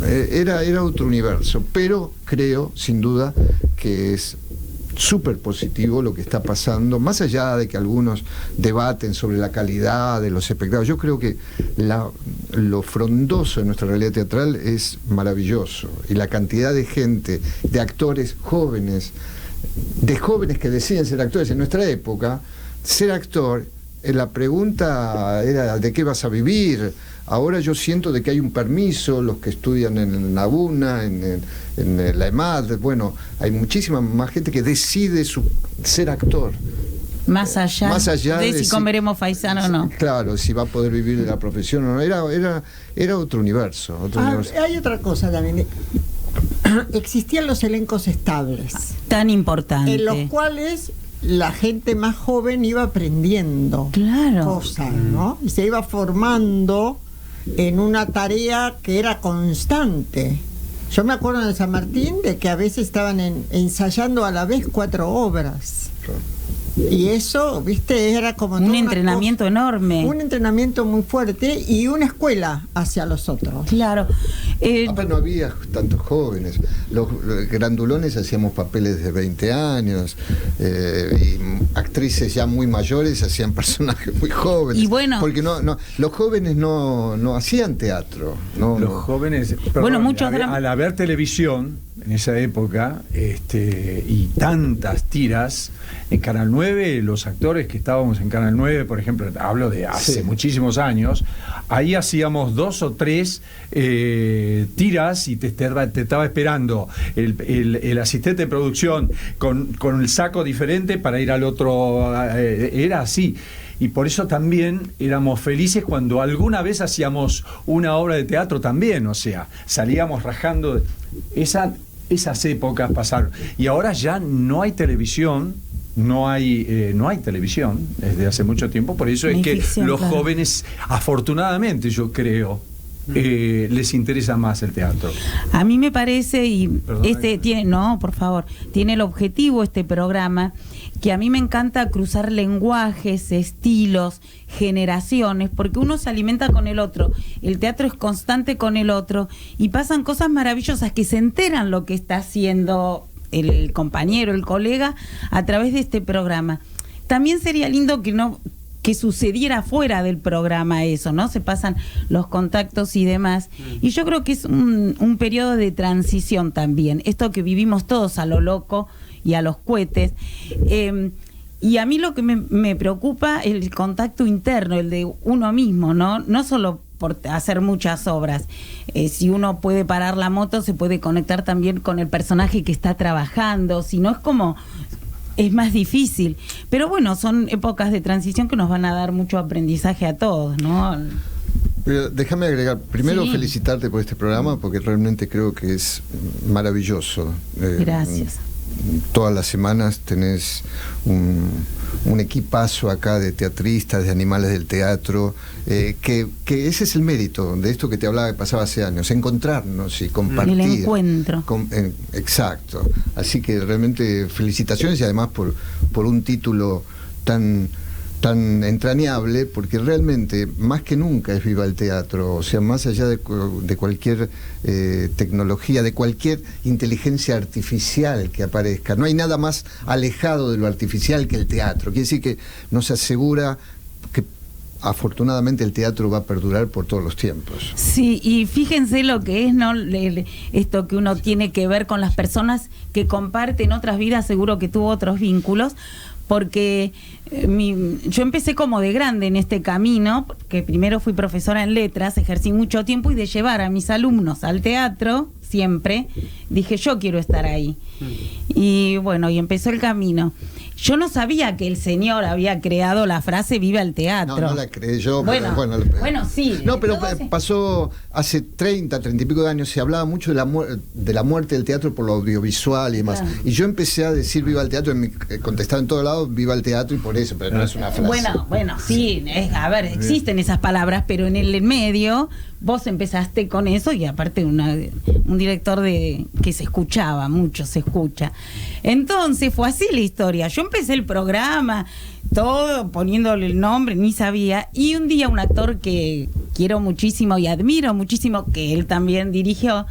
era otro universo, pero creo, sin duda, que es súper positivo lo que está pasando, más allá de que algunos debaten sobre la calidad de los espectáculos. Yo creo que lo frondoso de nuestra realidad teatral es maravilloso, y la cantidad de gente, de actores jóvenes, que deciden ser actores. En nuestra época, ser actor, la pregunta era ¿de qué vas a vivir? Ahora yo siento de que hay un permiso, los que estudian en la UNA, en la EMAD, bueno, hay muchísima más gente que decide ser actor. Más allá de si comeremos faisán o no. Claro, si va a poder vivir de la profesión o no. Era otro universo. Hay otra cosa también. Existían los elencos estables. Tan importante. En los cuales la gente más joven iba aprendiendo cosas, ¿no? Y se iba formando en una tarea que era constante. Yo me acuerdo en San Martín de que a veces estaban ensayando a la vez 4 obras. Y eso, viste, era como un entrenamiento enorme. Un entrenamiento muy fuerte y una escuela hacia los otros. Claro. No había tantos jóvenes. Los grandulones hacíamos papeles de 20 años, y actrices ya muy mayores hacían personajes muy jóvenes. Y bueno, porque los jóvenes no hacían teatro. Los jóvenes, perdón, muchos al haber televisión en esa época, y tantas tiras en Canal 9, los actores que estábamos en Canal 9, por ejemplo, hablo de hace muchísimos años, ahí hacíamos 2 o 3 tiras y te estaba esperando el asistente de producción con el saco diferente para ir al otro. Era así. Y por eso también éramos felices cuando alguna vez hacíamos una obra de teatro también, o sea, salíamos rajando. Esas épocas pasaron. Y ahora ya no hay televisión, no hay televisión desde hace mucho tiempo, por eso es que los jóvenes, afortunadamente yo creo, les interesa más el teatro. A mí me parece, y tiene el objetivo este programa, que a mí me encanta cruzar lenguajes, estilos, generaciones, porque uno se alimenta con el otro, el teatro es constante con el otro, y pasan cosas maravillosas que se enteran lo que está haciendo el compañero, el colega, a través de este programa. También sería lindo que sucediera fuera del programa eso, ¿no? Se pasan los contactos y demás. Y yo creo que es un periodo de transición también. Esto que vivimos todos a lo loco y a los cohetes. Y a mí lo que me preocupa es el contacto interno, el de uno mismo, ¿no? No solo por hacer muchas obras. Si uno puede parar la moto, se puede conectar también con el personaje que está trabajando. Si no, es más difícil. Pero bueno, son épocas de transición que nos van a dar mucho aprendizaje a todos, ¿no? Pero déjame agregar, primero felicitarte por este programa, porque realmente creo que es maravilloso. Gracias. Todas las semanas tenés un equipazo acá de teatristas, de animales del teatro, que ese es el mérito de esto que te hablaba que pasaba hace años, encontrarnos y compartir. El encuentro. Exacto. Así que realmente felicitaciones, y además por un título tan entrañable, porque realmente más que nunca es viva el teatro. O sea, más allá de cualquier tecnología, de cualquier inteligencia artificial que aparezca, no hay nada más alejado de lo artificial que el teatro. Quiere decir que nos asegura que afortunadamente el teatro va a perdurar por todos los tiempos. Sí, y fíjense lo que es, ¿no? Esto que uno tiene que ver con las personas que comparten otras vidas, seguro que tuvo otros vínculos, porque yo empecé como de grande en este camino, porque primero fui profesora en letras, ejercí mucho tiempo, y de llevar a mis alumnos al teatro, siempre, dije, yo quiero estar ahí. Y bueno, y empezó el camino. Yo no sabía que el señor había creado la frase "viva el teatro". No la creé yo. Bueno, pero, bueno, sí. No, pero Todo pasó hace 30 y pico de años, se hablaba mucho de la muerte del teatro por lo audiovisual y demás. Claro. Y yo empecé a decir "viva el teatro", contestaba en todos lados "viva el teatro", y por eso, pero no es una frase. Bueno, sí, a ver, existen esas palabras, pero en el medio vos empezaste con eso, y aparte un director que se escuchaba mucho, se escucha. Entonces fue así la historia. Yo empecé el programa, todo poniéndole el nombre, ni sabía, y un día un actor que quiero muchísimo y admiro muchísimo, que él también dirigió,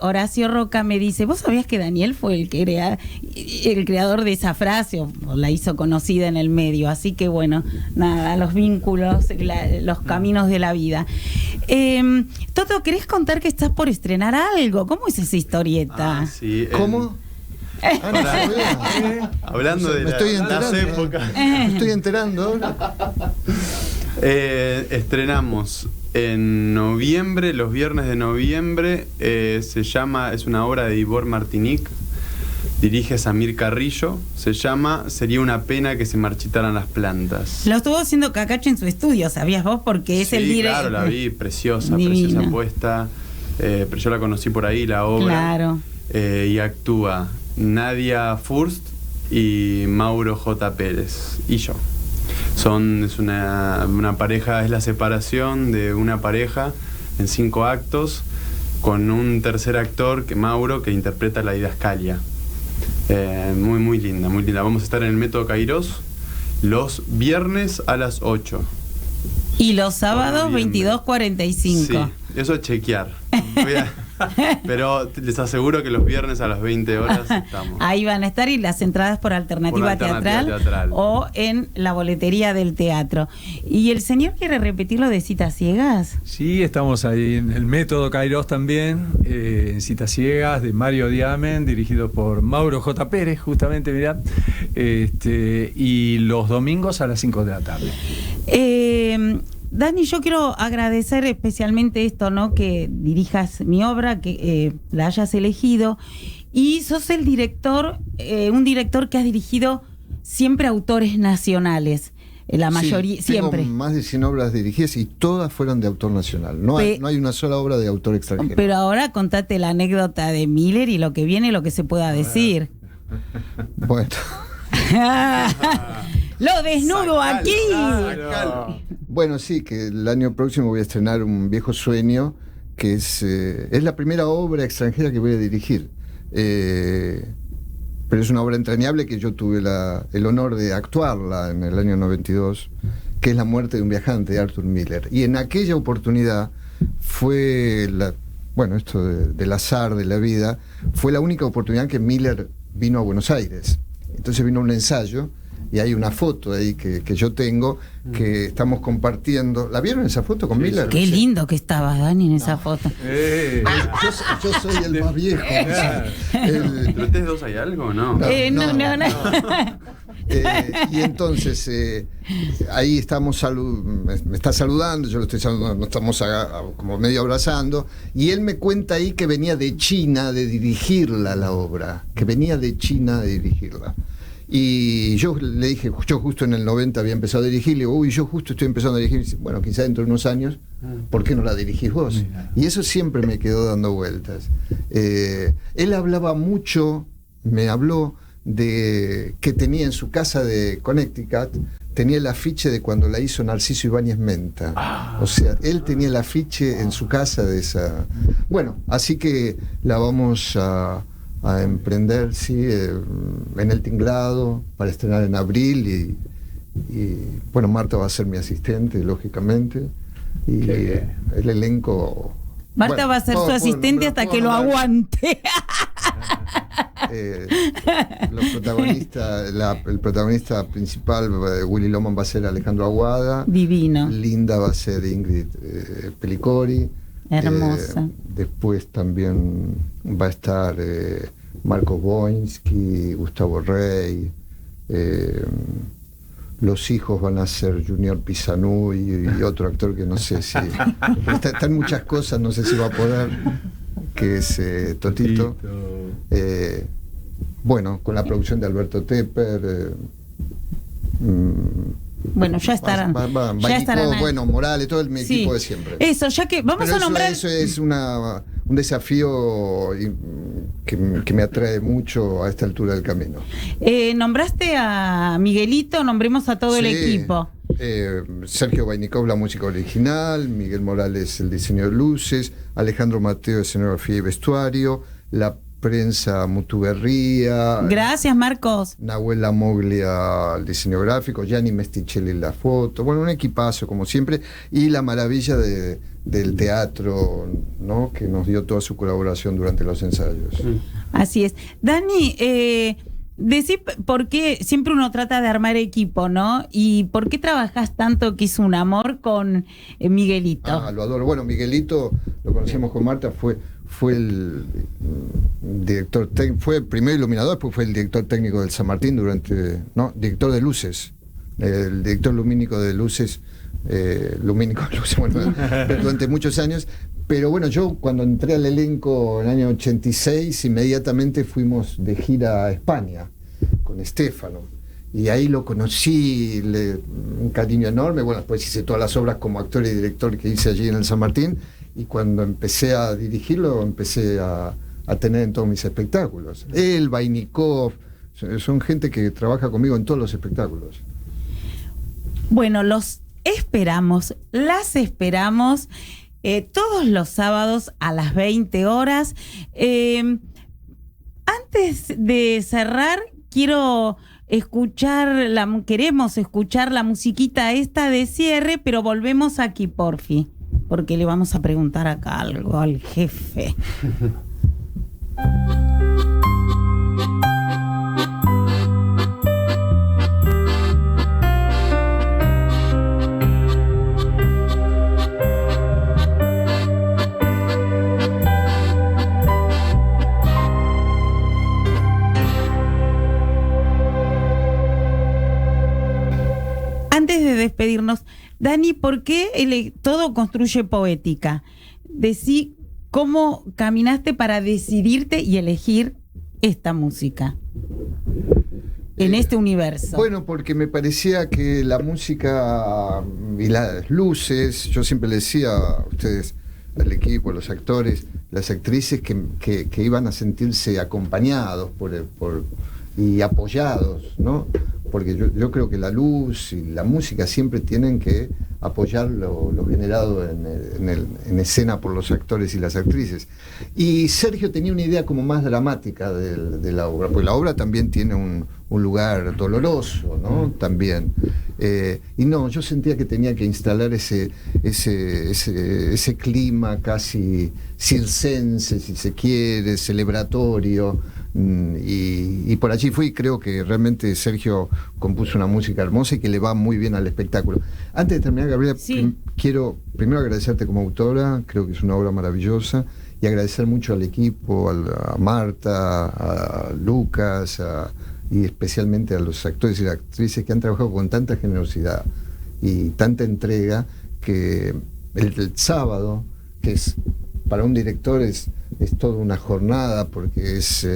Horacio Roca, me dice: ¿vos sabías que Daniel fue el creador de esa frase, o la hizo conocida en el medio? Así que bueno, nada, los vínculos, los caminos de la vida. Toto, ¿querés contar que estás por estrenar algo? ¿Cómo es esa historieta? Sí, ¿Cómo? No sabía. Hablando de Me estoy las enterando. épocas. Me estoy enterando. Estrenamos en noviembre, los viernes de noviembre. Es una obra de Ivor Martinic, dirige Samir Carrillo. Se llama "Sería una pena que se marchitaran las plantas". Lo estuvo haciendo Cacacho en su estudio, ¿sabías vos? Porque es el director. Claro, la vi, preciosa Divina. puesta. Pero yo la conocí por ahí, la obra. Claro. Y actúa Nadia Furst y Mauro J. Pérez y yo. Es una pareja, es la separación de una pareja en 5 actos, con un tercer actor, Mauro, que interpreta la didascalia. Muy, muy linda, muy linda. Vamos a estar en el Método Cairós los viernes a las 8. Y los sábados 22:45. Sí, eso es chequear. Pero les aseguro que los viernes a las 20 horas estamos. Ahí van a estar, y las entradas por Alternativa Teatral o en la boletería del teatro. ¿Y el señor quiere repetirlo de Citas Ciegas? Sí, estamos ahí en el Método Cairós también, en Citas Ciegas, de Mario Diamen, dirigido por Mauro J. Pérez, justamente, mirá. Y los domingos a las 5 de la tarde. Dani, yo quiero agradecer especialmente esto, ¿no? Que dirijas mi obra, que la hayas elegido, y sos el director, un director que has dirigido siempre autores nacionales, la mayoría, siempre. Tengo más de 100 obras dirigidas y todas fueron de autor nacional. No hay una sola obra de autor extranjero. Pero ahora contate la anécdota de Miller y lo que viene, lo que se pueda decir. Bueno. Lo desnudo aquí. Bueno, sí, que el año próximo voy a estrenar Un viejo sueño, que es la primera obra extranjera que voy a dirigir. Pero es una obra entrañable que yo tuve el honor de actuarla en el año 92, que es La muerte de un viajante, de Arthur Miller. Y en aquella oportunidad fue esto del azar de la vida, fue la única oportunidad que Miller vino a Buenos Aires. Entonces vino a un ensayo, y hay una foto ahí que yo tengo, que estamos compartiendo. ¿La vieron esa foto con Miller? Qué lindo que estabas, Dani, en esa foto. Yo soy el más viejo. ¿Pero ustedes dos hay algo o no? No. Y entonces ahí estamos, me está saludando, yo lo estoy saludando, nos estamos como medio abrazando, y él me cuenta ahí que venía de China de dirigirla, la obra, que venía de China de dirigirla. Y yo le dije, yo justo en el 90 había empezado a dirigir, le digo, yo justo estoy empezando a dirigir. Y dice, bueno, quizá dentro de unos años, ¿por qué no la dirigís vos? Mira. Y eso siempre me quedó dando vueltas. Él hablaba mucho, me habló de que tenía en su casa de Connecticut, tenía el afiche de cuando la hizo Narciso Ibáñez Menta. O sea, él tenía el afiche en su casa de esa. Bueno, así que la vamos a emprender, sí, en El Tinglado, para estrenar en abril, y bueno, Marta va a ser mi asistente, lógicamente, y el elenco. Marta va a ser su asistente hasta que lo aguante. Los protagonistas, el protagonista principal, Willy Loman, va a ser Alejandro Aguada. Divino. Linda va a ser Ingrid Pelicori. Hermosa. Después también va a estar Marcos Boinsky, Gustavo Rey, Los hijos van a ser Junior Pissanú y otro actor que no sé si... Están muchas cosas, no sé si va a poder, que es Totito. Bueno, con la producción de Alberto Tepper. Bueno, ya estarán. Ya estarán. Bueno, Morales, todo mi equipo de siempre. Eso, ya que vamos a nombrar. Eso es un desafío que me atrae mucho a esta altura del camino. Nombraste a Miguelito, nombremos a todo el equipo. Sergio Vainikov, la música original, Miguel Morales, el diseño de luces, Alejandro Mateo, escenografía y vestuario, la prensa Mutuberría. Gracias, Marcos. Nahuela Moglia, el diseño gráfico, Gianni Mesticelli, la foto. Bueno, un equipazo, como siempre. Y la maravilla del teatro, ¿no?, que nos dio toda su colaboración durante los ensayos. Así es. Dani, decí por qué siempre uno trata de armar equipo, ¿no? ¿Y por qué trabajas tanto, que es un amor, con Miguelito? Lo adoro. Bueno, Miguelito, lo conocemos con Marta, fue el director técnico, fue el primer iluminador, después fue el director técnico del San Martín director de luces, el director lumínico de luces, bueno, durante muchos años. Pero bueno, yo cuando entré al elenco en el año 86, inmediatamente fuimos de gira a España con Estefano. Y ahí lo conocí, un cariño enorme. Bueno, después hice todas las obras como actor y director que hice allí en el San Martín. Y cuando empecé a dirigirlo, empecé a tener en todos mis espectáculos. Él, Vainikov, son gente que trabaja conmigo en todos los espectáculos. Bueno, las esperamos todos los sábados a las 20 horas. Antes de cerrar, queremos escuchar la musiquita esta de cierre, pero volvemos aquí, porfi, porque le vamos a preguntar acá algo al jefe. Antes de despedirnos, Dani, ¿por qué todo construye poética? Decí cómo caminaste para decidirte y elegir esta música en este universo. Bueno, porque me parecía que la música y las luces, yo siempre le decía a ustedes, al equipo, a los actores, las actrices, que iban a sentirse acompañados y apoyados, ¿no? Porque yo creo que la luz y la música siempre tienen que apoyar lo generado en escena por los actores y las actrices. Y Sergio tenía una idea como más dramática de la obra, porque la obra también tiene un lugar doloroso, ¿no? También. Y no, yo sentía que tenía que instalar ese clima casi circense, si se quiere, celebratorio. Y por allí fui. Creo que realmente Sergio compuso una música hermosa y que le va muy bien al espectáculo. Antes de terminar, Gabriela, quiero primero agradecerte como autora. Creo que es una obra maravillosa, y agradecer mucho al equipo, a Marta, a Lucas, y especialmente a los actores y las actrices que han trabajado con tanta generosidad y tanta entrega, que el sábado, que es para un director es toda una jornada, porque es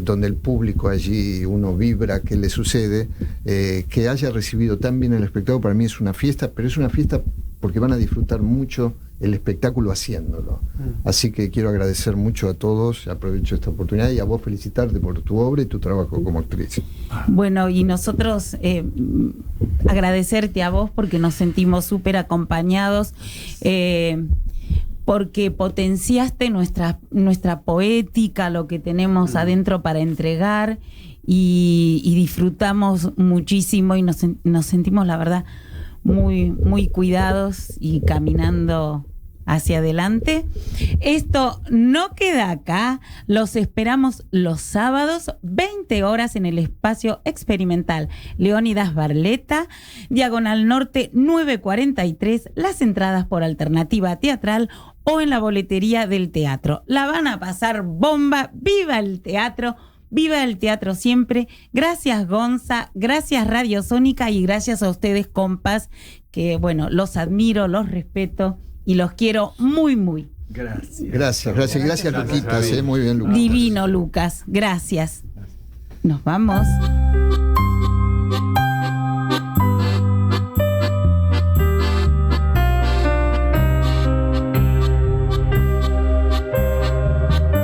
donde el público allí, uno vibra qué le sucede, que haya recibido tan bien el espectáculo, para mí es una fiesta, pero es una fiesta porque van a disfrutar mucho el espectáculo haciéndolo. Así que quiero agradecer mucho a todos, aprovecho esta oportunidad, y a vos felicitarte por tu obra y tu trabajo como actriz. Bueno, y nosotros agradecerte a vos, porque nos sentimos súper acompañados, porque potenciaste nuestra poética, lo que tenemos adentro para entregar, y disfrutamos muchísimo, y nos sentimos, la verdad, muy, muy cuidados y caminando hacia adelante. Esto no queda acá, los esperamos los sábados 20 horas en el espacio experimental Leónidas Barleta, Diagonal Norte 943, las entradas por alternativa teatral o en la boletería del teatro. La van a pasar bomba, viva el teatro, Viva el teatro siempre. Gracias, Gonza. Gracias, Radio Sónica. Y gracias a ustedes, compas, que bueno, los admiro, los respeto y los quiero muy, muy. Gracias, Luquitas. Muy bien, Lucas. Divino, Lucas. Gracias. Nos vamos.